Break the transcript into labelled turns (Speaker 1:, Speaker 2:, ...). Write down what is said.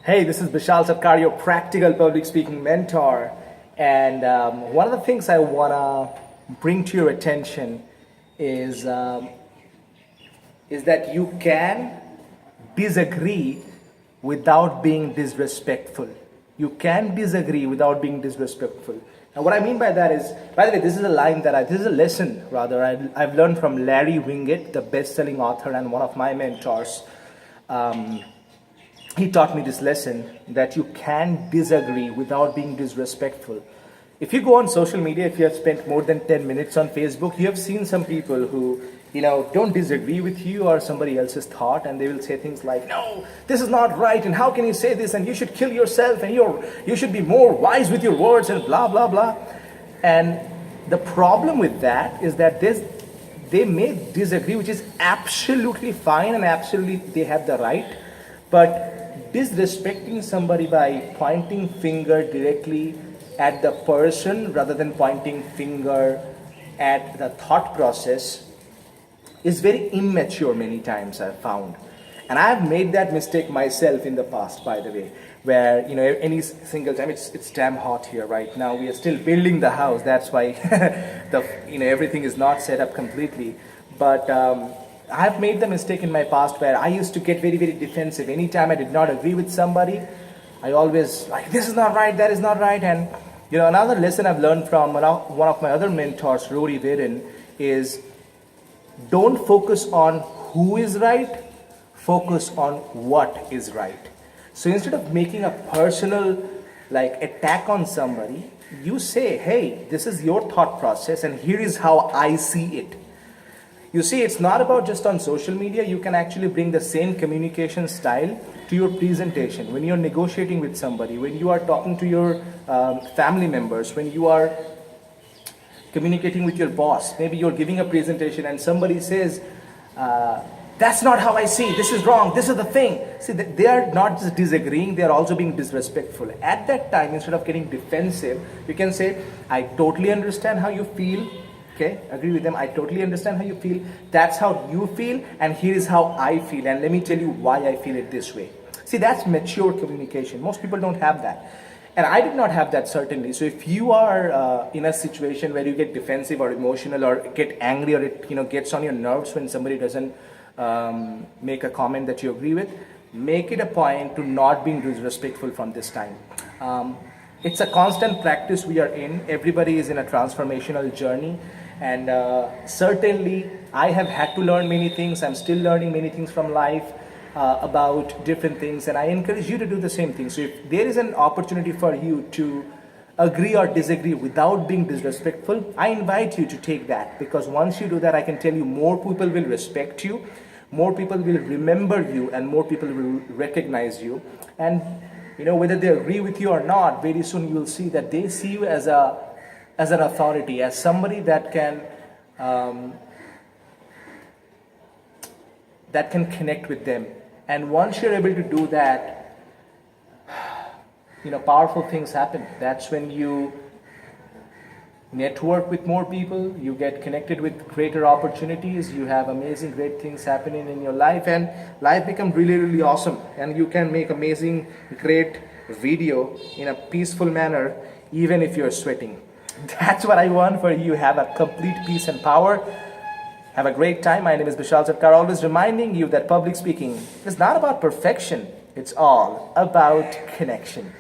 Speaker 1: Hey, this is Bishal Sarkar, your practical public speaking mentor. And one of the things I want to bring to your attention is that you can disagree without being disrespectful. You can disagree without being disrespectful. And what I mean by that is, by the way, this is a lesson rather, I've learned from Larry Winget, the best-selling author and one of my mentors. He taught me this lesson that you can disagree without being disrespectful. If you go on social media, if you have spent more than 10 minutes on Facebook, you have seen some people who, don't disagree with you or somebody else's thought, and they will say things like, no, this is not right, and how can you say this, and you should kill yourself, and you should be more wise with your words, and blah, blah, blah. And the problem with that is that they may disagree, which is absolutely fine, and absolutely they have the right, but disrespecting somebody by pointing finger directly at the person rather than pointing finger at the thought process is very immature many times, I've found. And I've made that mistake myself in the past, by the way, where any single time it's damn hot here right now. We are still building the house. That's why everything is not set up completely. But I've made the mistake in my past where I used to get very, very defensive. Anytime I did not agree with somebody, I always like, this is not right, that is not right. And another lesson I've learned from one of my other mentors, Rory Viren, is don't focus on who is right, focus on what is right. So instead of making a personal attack on somebody, you say, hey, this is your thought process and here is how I see it. You see, it's not about just on social media. You can actually bring the same communication style to your presentation. When you're negotiating with somebody, when you are talking to your family members, when you are communicating with your boss, maybe you're giving a presentation and somebody says, that's not how I see, this is wrong, this is the thing. See, they are not just disagreeing, they are also being disrespectful. At that time, instead of getting defensive, you can say, I totally understand how you feel. Okay, agree with them. I totally understand how you feel. That's how you feel, and here is how I feel. And let me tell you why I feel it this way. See, that's mature communication. Most people don't have that. And I did not have that, certainly. So if you are in a situation where you get defensive or emotional or get angry or it gets on your nerves when somebody doesn't make a comment that you agree with, make it a point to not being disrespectful from this time. It's a constant practice we are in. Everybody is in a transformational journey. And certainly I have had to learn many things. I'm still learning many things from life about different things. And I encourage you to do the same thing. So if there is an opportunity for you to agree or disagree without being disrespectful, I invite you to take that. Because once you do that, I can tell you more people will respect you, more people will remember you, and more people will recognize you. And whether they agree with you or not, very soon you will see that they see you as an authority, as somebody that can connect with them. And once you're able to do that, powerful things happen. That's when you network with more people, you get connected with greater opportunities, you have amazing, great things happening in your life, and life becomes really, really awesome. And you can make amazing, great video in a peaceful manner, even if you're sweating. That's what I want for you. Have a complete peace and power. Have a great time. My name is Bishal Sarkar, always reminding you that public speaking is not about perfection. It's all about connection.